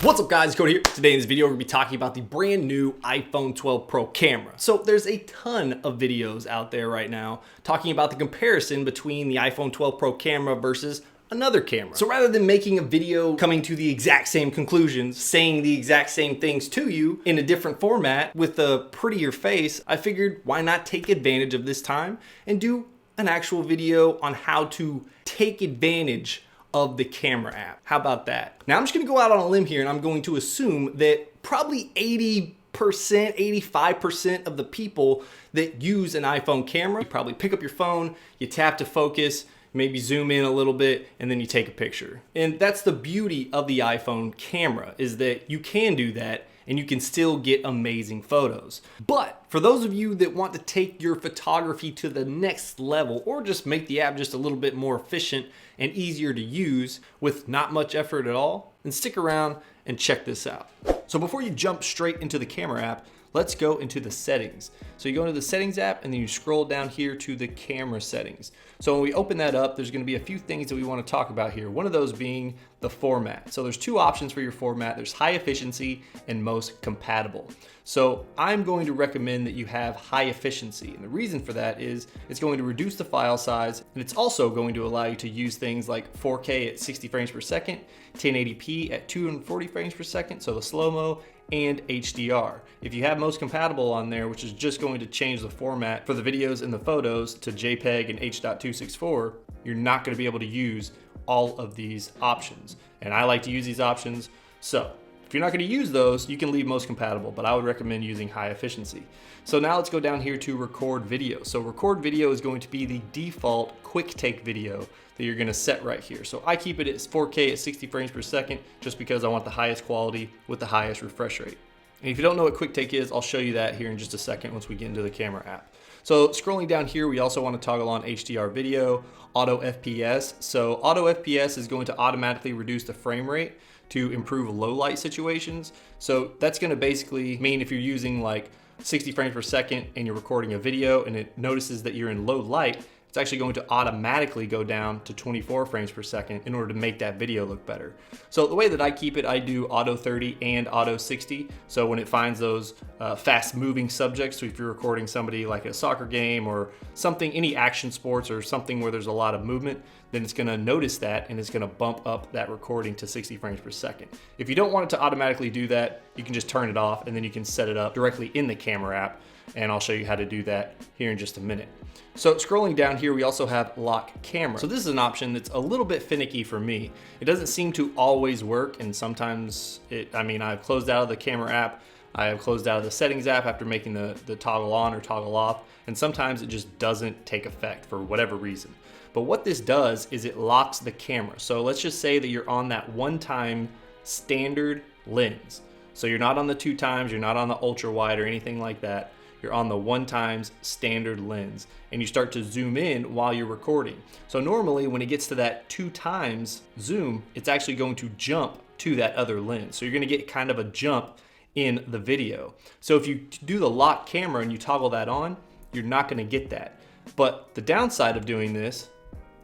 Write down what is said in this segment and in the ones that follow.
What's up guys, Cody here. Today in this video we're going to be talking about the brand new iPhone 12 Pro camera. So there's a ton of videos out there right now talking about the comparison between the iPhone 12 Pro camera versus another camera. So rather than making a video coming to the exact same conclusions, saying the exact same things to you in a different format with a prettier face, I figured why not take advantage of this time and do an actual video on how to take advantage of the camera app. How about that? Now I'm just gonna go out on a limb here and I'm going to assume that probably 80%, 85% of the people that use an iPhone camera, you probably pick up your phone, you tap to focus, maybe zoom in a little bit, and then you take a picture. And that's the beauty of the iPhone camera, is that you can do that and you can still get amazing photos. But for those of you that want to take your photography to the next level, or just make the app just a little bit more efficient and easier to use with not much effort at all, then stick around and check this out. So before you jump straight into the camera app, let's go into the settings. So you go into the settings app and then you scroll down here to the camera settings. So when we open that up, there's gonna be a few things that we wanna talk about here. One of those being the format. So there's two options for your format. There's high efficiency and most compatible. So I'm going to recommend that you have high efficiency. And the reason for that is it's going to reduce the file size, and it's also going to allow you to use things like 4K at 60 frames per second, 1080p at 240 frames per second, so the slow-mo, and HDR. If you have most compatible on there, which is just going to change the format for the videos and the photos to JPEG and H.264, you're not going to be able to use all of these options. And I like to use these options, so if you're not going to use those, you can leave most compatible, but I would recommend using high efficiency. So now let's go down here to record video. So record video is going to be the default quick take video that you're going to set right here. So I keep it at 4K at 60 frames per second just because I want the highest quality with the highest refresh rate. And if you don't know what quick take is, I'll show you that here in just a second once we get into the camera app. So scrolling down here, we also want to toggle on HDR video, auto FPS. So auto FPS is going to automatically reduce the frame rate to improve low light situations. So that's going to basically mean if you're using like 60 frames per second and you're recording a video and it notices that you're in low light, it's actually going to automatically go down to 24 frames per second in order to make that video look better. So the way that I keep it, I do auto 30 and auto 60. So when it finds those fast moving subjects, so if you're recording somebody like a soccer game or something, any action sports or something where there's a lot of movement, then it's gonna notice that and it's gonna bump up that recording to 60 frames per second. If you don't want it to automatically do that, you can just turn it off and then you can set it up directly in the camera app. And I'll show you how to do that here in just a minute. So scrolling down here, we also have lock camera. So this is an option that's a little bit finicky for me. It doesn't seem to always work, and sometimes I've closed out of the camera app, I have closed out of the settings app after making the toggle on or toggle off, and sometimes it just doesn't take effect for whatever reason. But what this does is it locks the camera. So let's just say that you're on that one-time standard lens. So you're not on the 2x, you're not on the ultra wide or anything like that. You're on the 1x standard lens and you start to zoom in while you're recording. So normally when it gets to that 2x zoom, it's actually going to jump to that other lens. So you're gonna get kind of a jump in the video. So if you do the lock camera and you toggle that on, you're not gonna get that. But the downside of doing this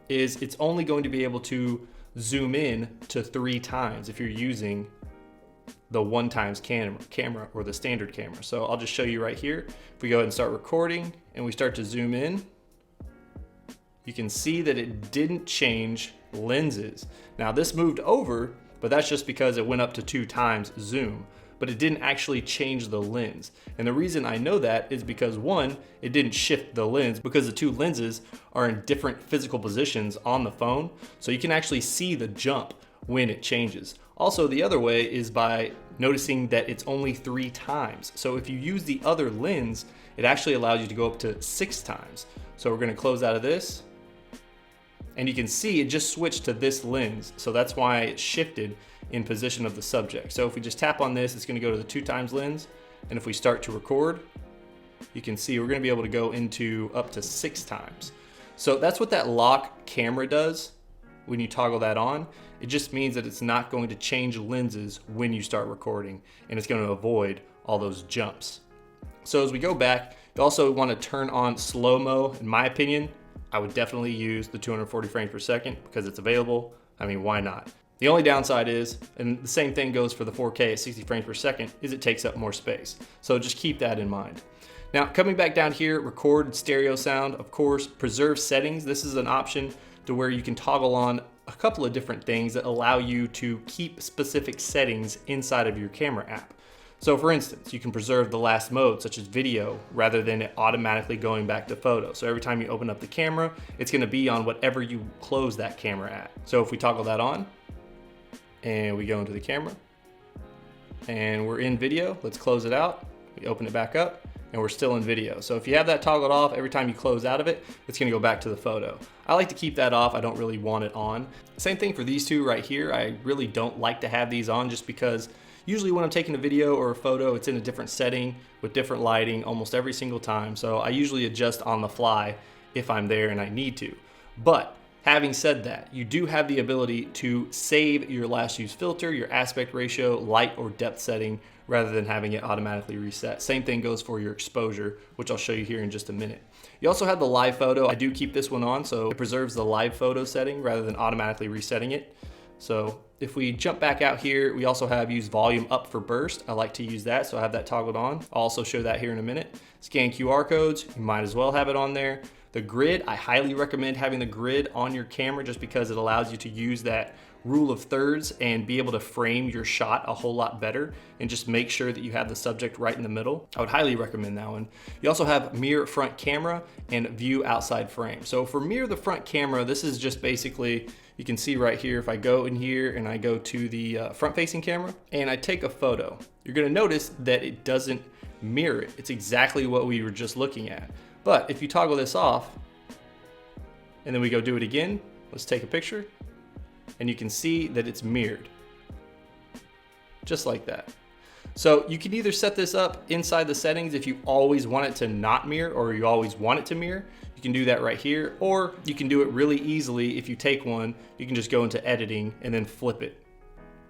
is it's only going to be able to zoom in to 3x if you're using the 1x camera or the standard camera. So I'll just show you right here. If we go ahead and start recording and we start to zoom in, you can see that it didn't change lenses. Now this moved over, but that's just because it went up to 2x zoom, but it didn't actually change the lens. And the reason I know that is because one, it didn't shift the lens because the two lenses are in different physical positions on the phone. So you can actually see the jump when it changes. Also, the other way is by noticing that it's only 3x. So if you use the other lens, it actually allows you to go up to 6x. So we're gonna close out of this, and you can see it just switched to this lens. So that's why it shifted in position of the subject. So if we just tap on this, it's gonna go to the 2x lens, and if we start to record, you can see we're gonna be able to go into up to 6x. So that's what that lock camera does when you toggle that on. It just means that it's not going to change lenses when you start recording, and it's going to avoid all those jumps. So as we go back, you also want to turn on slow-mo. In my opinion, I would definitely use the 240 frames per second because it's available. I mean, why not? The only downside is, and the same thing goes for the 4K at 60 frames per second, is it takes up more space. So just keep that in mind. Now, coming back down here, record stereo sound, of course, preserve settings. This is an option to where you can toggle on a couple of different things that allow you to keep specific settings inside of your camera app. So for instance, you can preserve the last mode, such as video, rather than it automatically going back to photo. So every time you open up the camera, it's gonna be on whatever you close that camera at. So if we toggle that on, and we go into the camera, and we're in video, let's close it out, we open it back up, and we're still in video. So if you have that toggled off, every time you close out of it, it's gonna go back to the photo. I like to keep that off, I don't really want it on. Same thing for these two right here. I really don't like to have these on just because usually when I'm taking a video or a photo, it's in a different setting with different lighting almost every single time. So I usually adjust on the fly if I'm there and I need to. But having said that, you do have the ability to save your last used filter, your aspect ratio, light or depth setting, rather than having it automatically reset. Same thing goes for your exposure, which I'll show you here in just a minute. You also have the live photo. I do keep this one on, so it preserves the live photo setting rather than automatically resetting it. So if we jump back out here, we also have use volume up for burst. I like to use that, so I have that toggled on. I'll also show that here in a minute. Scan QR codes, you might as well have it on there. The grid, I highly recommend having the grid on your camera just because it allows you to use that rule of thirds and be able to frame your shot a whole lot better and just make sure that you have the subject right in the middle. I would highly recommend that one. You also have mirror front camera and view outside frame. So for mirror the front camera, this is just basically, you can see right here, if I go in here and I go to the front facing camera and I take a photo, you're gonna notice that it doesn't mirror it. It's exactly what we were just looking at. But if you toggle this off and then we go do it again, let's take a picture, and you can see that it's mirrored, just like that. So you can either set this up inside the settings if you always want it to not mirror or you always want it to mirror. You can do that right here, or you can do it really easily. If you take one, you can just go into editing and then flip it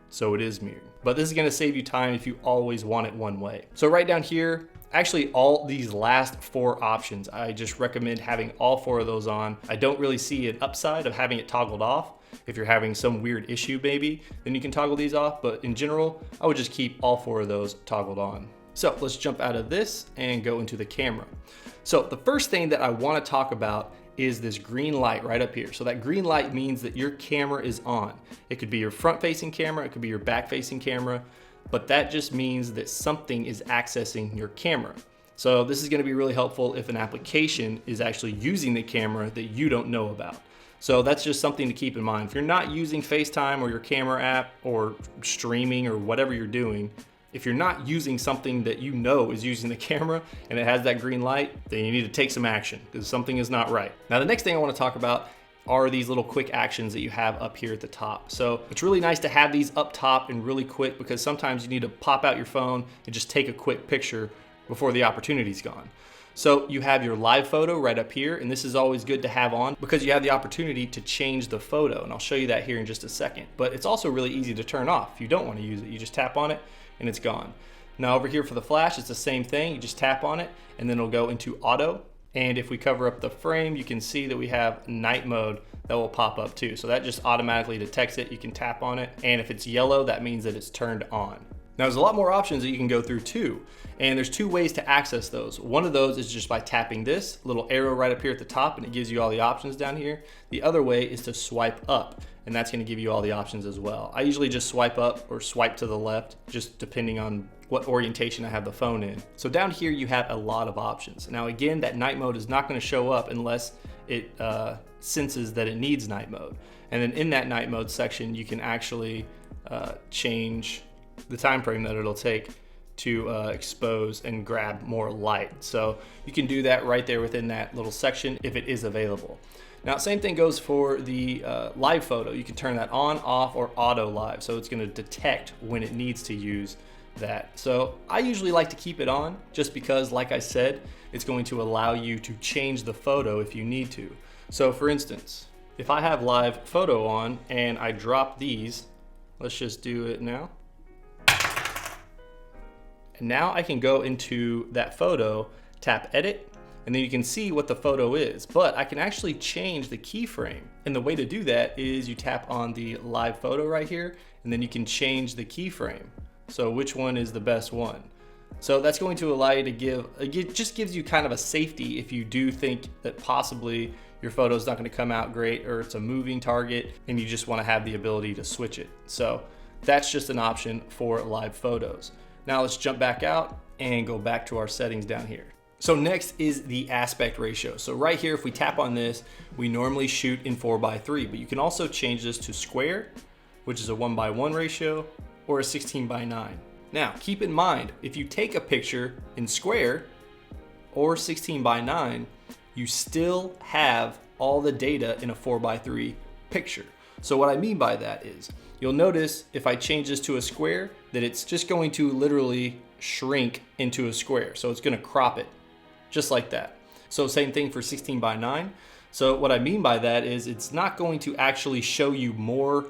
so it is mirrored. But this is gonna save you time if you always want it one way. So right down here, actually all these last 4 options, I just recommend having all 4 of those on. I don't really see an upside of having it toggled off. If you're having some weird issue maybe, then you can toggle these off, but in general, I would just keep all 4 of those toggled on. So let's jump out of this and go into the camera. So the first thing that I wanna talk about is this green light right up here. So that green light means that your camera is on. It could be your front facing camera, it could be your back facing camera, but that just means that something is accessing your camera. So this is gonna be really helpful if an application is actually using the camera that you don't know about. So that's just something to keep in mind. If you're not using FaceTime or your camera app or streaming or whatever you're doing, if you're not using something that you know is using the camera and it has that green light, then you need to take some action because something is not right. Now, the next thing I want to talk about are these little quick actions that you have up here at the top. So it's really nice to have these up top and really quick because sometimes you need to pop out your phone and just take a quick picture before the opportunity's gone. So you have your live photo right up here, and this is always good to have on because you have the opportunity to change the photo, and I'll show you that here in just a second. But it's also really easy to turn off. If you don't want to use it, you just tap on it and it's gone. Now over here for the flash, it's the same thing. You just tap on it and then it'll go into auto. And if we cover up the frame, you can see that we have night mode that will pop up too. So that just automatically detects it. You can tap on it, and if it's yellow, that means that it's turned on. Now there's a lot more options that you can go through too, and there's 2 ways to access those. One of those is just by tapping this little arrow right up here at the top, and it gives you all the options down here. The other way is to swipe up, and that's gonna give you all the options as well. I usually just swipe up or swipe to the left, just depending on what orientation I have the phone in. So down here you have a lot of options. Now again, that night mode is not gonna show up unless it senses that it needs night mode. And then in that night mode section, you can actually change the time frame that it'll take to expose and grab more light. So you can do that right there within that little section if it is available. Now, same thing goes for the live photo. You can turn that on, off, or auto live. So it's gonna detect when it needs to use that. So I usually like to keep it on just because, like I said, it's going to allow you to change the photo if you need to. So for instance, if I have live photo on and I drop these, let's just do it now. And now I can go into that photo, tap edit, and then you can see what the photo is, but I can actually change the keyframe. And the way to do that is you tap on the live photo right here, and then you can change the keyframe. So which one is the best one? So that's going to allow you to it just gives you kind of a safety if you do think that possibly your photo is not going to come out great, or it's a moving target and you just want to have the ability to switch it. So that's just an option for live photos. Now let's jump back out and go back to our settings down here. So next is the aspect ratio. So right here, if we tap on this, we normally shoot in 4:3, but you can also change this to square, which is a 1:1 ratio, or a 16:9. Now, keep in mind, if you take a picture in square or 16:9, you still have all the data in a 4:3 picture. So what I mean by that is, you'll notice if I change this to a square, that it's just going to literally shrink into a square. So it's gonna crop it, just like that. So same thing for 16:9. So what I mean by that is it's not going to actually show you more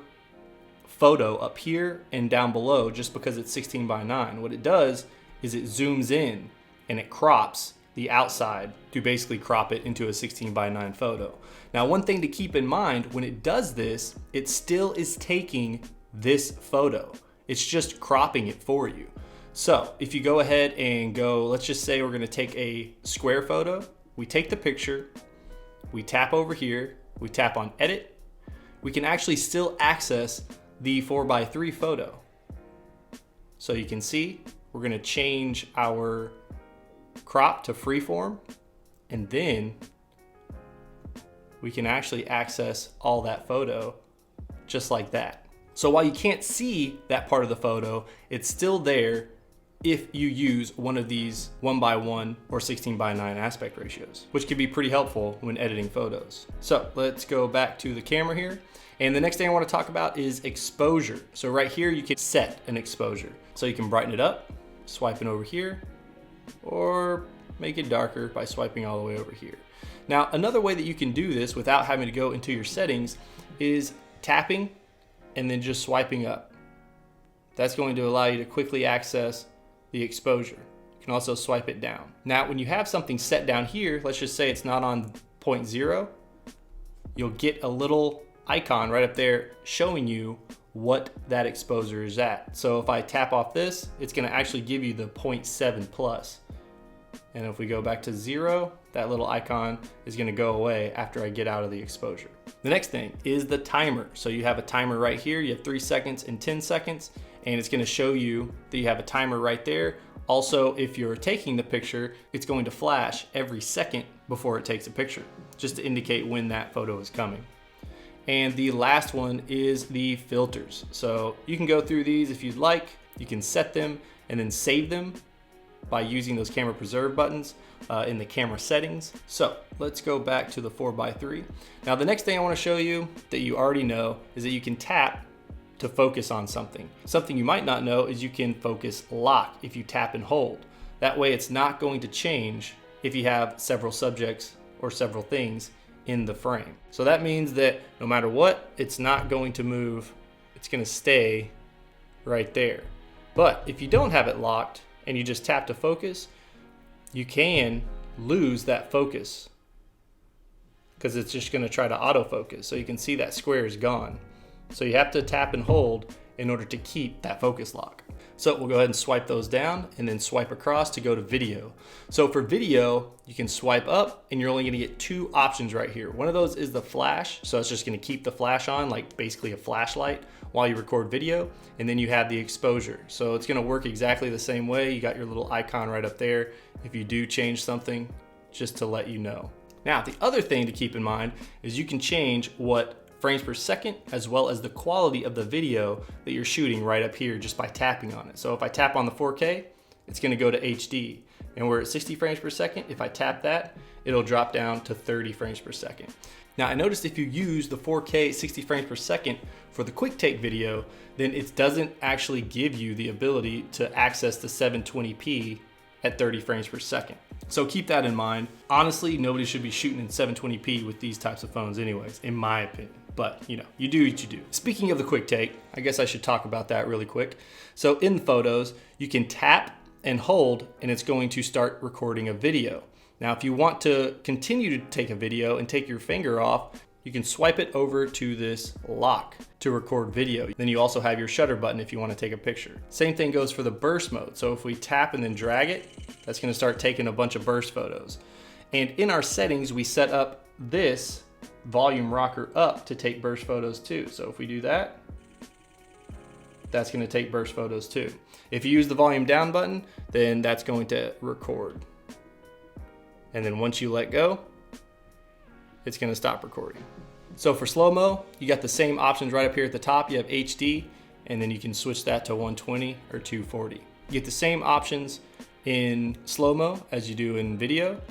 photo up here and down below just because it's 16:9. What it does is it zooms in and it crops the outside to basically crop it into a 16:9 photo. Now, one thing to keep in mind, when it does this, it still is taking this photo. It's just cropping it for you. So if you go ahead and go, let's just say we're gonna take a square photo, we take the picture, we tap over here, we tap on edit, we can actually still access the 4:3 photo. So you can see, we're gonna change our crop to freeform, and then we can actually access all that photo just like that. So while you can't see that part of the photo, it's still there if you use one of these 1:1 or 16:9 aspect ratios, which can be pretty helpful when editing photos. So let's go back to the camera here. And the next thing I want to talk about is exposure. So right here, you can set an exposure. So you can brighten it up, swiping over here, or make it darker by swiping all the way over here. Now, another way that you can do this without having to go into your settings is tapping and then just swiping up. That's going to allow you to quickly access the exposure. You can also swipe it down. Now, when you have something set down here, let's just say it's not on 0.0, you'll get a little icon right up there showing you what that exposure is at. So if I tap off this, it's gonna actually give you the 0.7 plus. And if we go back to 0, that little icon is gonna go away after I get out of the exposure. The next thing is the timer. So you have a timer right here, you have 3 seconds and 10 seconds, and it's gonna show you that you have a timer right there. Also, if you're taking the picture, it's going to flash every second before it takes a picture, just to indicate when that photo is coming. And the last one is the filters. So you can go through these if you'd like. You can set them and then save them by using those camera preserve buttons in the camera settings. So let's go back to the 4:3. Now the next thing I want to show you that you already know is that you can tap to focus on something. Something you might not know is you can focus lock if you tap and hold. That way it's not going to change if you have several subjects or several things in the frame. So that means that no matter what, it's not going to move. It's going to stay right there. But if you don't have it locked and you just tap to focus, you can lose that focus because it's just going to try to autofocus. So you can see that square is gone. So you have to tap and hold in order to keep that focus lock. So we'll go ahead and swipe those down and then swipe across to go to video. So for video, you can swipe up and you're only gonna get 2 options right here. One of those is the flash. So it's just gonna keep the flash on, like basically a flashlight while you record video. And then you have the exposure. So it's gonna work exactly the same way. You got your little icon right up there if you do change something, just to let you know. Now, the other thing to keep in mind is you can change what frames per second, as well as the quality of the video that you're shooting right up here just by tapping on it. So if I tap on the 4K, it's gonna go to HD. And we're at 60 frames per second. If I tap that, it'll drop down to 30 frames per second. Now I noticed if you use the 4K 60 frames per second for the quick take video, then it doesn't actually give you the ability to access the 720p at 30 frames per second. So keep that in mind. Honestly, nobody should be shooting in 720p with these types of phones anyways, in my opinion. But you know, you do what you do. Speaking of the quick take, I guess I should talk about that really quick. So in photos, you can tap and hold and it's going to start recording a video. Now, if you want to continue to take a video and take your finger off, you can swipe it over to this lock to record video. Then you also have your shutter button if you want to take a picture. Same thing goes for the burst mode. So if we tap and then drag it, that's going to start taking a bunch of burst photos. And in our settings, we set up this volume rocker up to take burst photos too. So if we do that, that's going to take burst photos too. If you use the volume down button, then that's going to record. And then once you let go, it's going to stop recording. So for slow-mo, you got the same options right up here at the top. You have HD, and then you can switch that to 120 or 240. You get the same options in slow-mo as you do in video.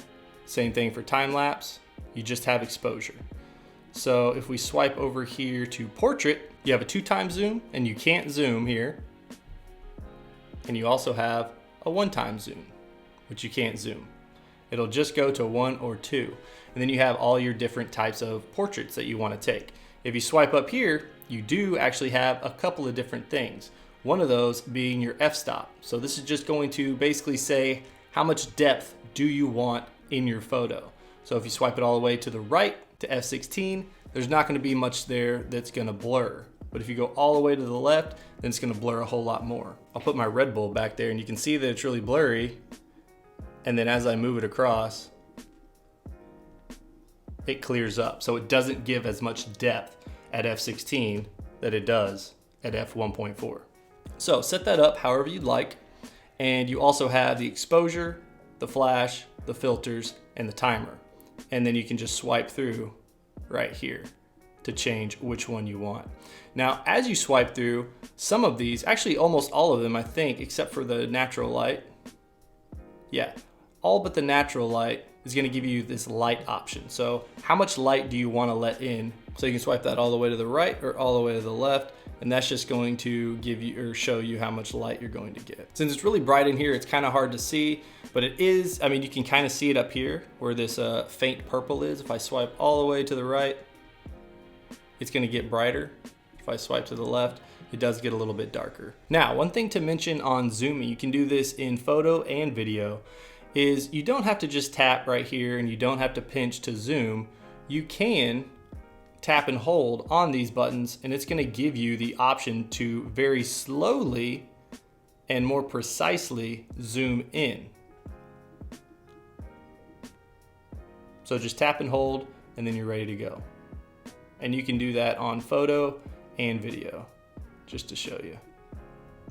Same thing for time-lapse. You just have exposure. So if we swipe over here to portrait, you have a 2x zoom, and you can't zoom here. And you also have a 1x zoom, which you can't zoom. It'll just go to 1 or 2. And then you have all your different types of portraits that you want to take. If you swipe up here, you do actually have a couple of different things. One of those being your f-stop. So this is just going to basically say how much depth do you want in your photo. So if you swipe it all the way to the right to f16, there's not going to be much there that's going to blur. But if you go all the way to the left, then it's going to blur a whole lot more. I'll put my Red Bull back there and you can see that it's really blurry. And then as I move it across, it clears up. So it doesn't give as much depth at f16 that it does at f1.4. So set that up however you'd like. And you also have the exposure, the flash, the filters, and the timer. And then you can just swipe through right here to change which one you want. Now, as you swipe through, some of these, actually almost all of them, I think, except for the natural light. Yeah, all but the natural light is going to give you this light option. So how much light do you want to let in? So you can swipe that all the way to the right or all the way to the left, and that's just going to give you or show you how much light you're going to get. Since it's really bright in here, it's kind of hard to see, but it is, I mean, you can kind of see it up here where this faint purple is. If I swipe all the way to the right, it's going to get brighter. If I swipe to the left, it does get a little bit darker. Now, one thing to mention on zooming, you can do this in photo and video, is you don't have to just tap right here and you don't have to pinch to zoom. You can tap and hold on these buttons and it's going to give you the option to very slowly and more precisely zoom in. So just tap and hold and then you're ready to go. And you can do that on photo and video, just to show you.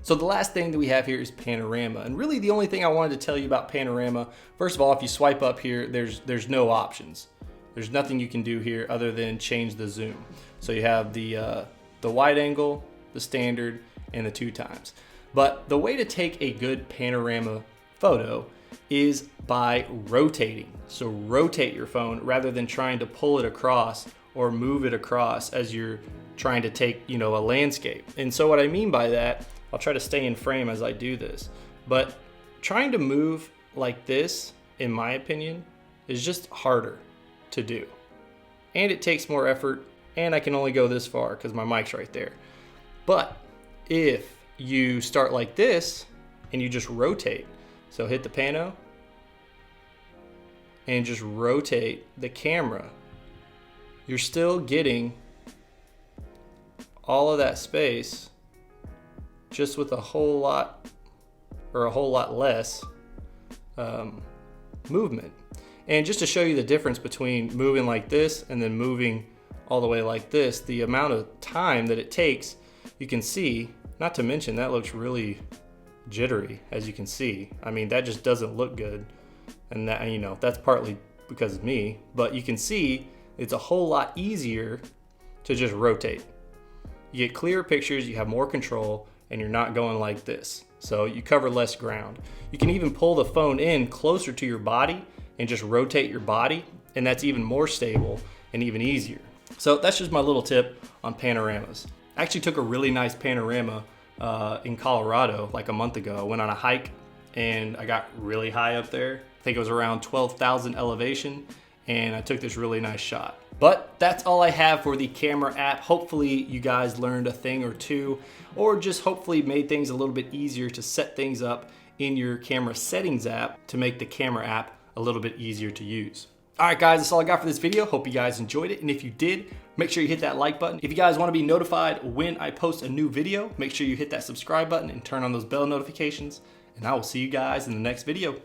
So the last thing that we have here is Panorama. And really the only thing I wanted to tell you about Panorama, first of all, if you swipe up here, there's no options. There's nothing you can do here other than change the zoom. So you have the wide angle, the standard, and the 2x. But the way to take a good panorama photo is by rotating. So rotate your phone rather than trying to pull it across or move it across as you're trying to take, a landscape. And so what I mean by that, I'll try to stay in frame as I do this, but trying to move like this, in my opinion, is just harder to do. And it takes more effort, and I can only go this far because my mic's right there. But if you start like this and you just rotate, so hit the pano and just rotate the camera, you're still getting all of that space just with a whole lot less movement. And just to show you the difference between moving like this and then moving all the way like this, the amount of time that it takes, you can see, not to mention that looks really jittery, as you can see. I mean, that just doesn't look good. And that, that's partly because of me, but you can see it's a whole lot easier to just rotate. You get clearer pictures, you have more control, and you're not going like this. So you cover less ground. You can even pull the phone in closer to your body and just rotate your body, and that's even more stable and even easier. So that's just my little tip on panoramas. I actually took a really nice panorama in Colorado like a month ago. I went on a hike and I got really high up there. I think it was around 12,000 elevation, and I took this really nice shot. But that's all I have for the camera app. Hopefully you guys learned a thing or two, or just hopefully made things a little bit easier to set things up in your camera settings app to make the camera app a little bit easier to use. All right, guys, that's all I got for this video. Hope you guys enjoyed it. And if you did, make sure you hit that like button. If you guys want to be notified when I post a new video, make sure you hit that subscribe button and turn on those bell notifications. And I will see you guys in the next video.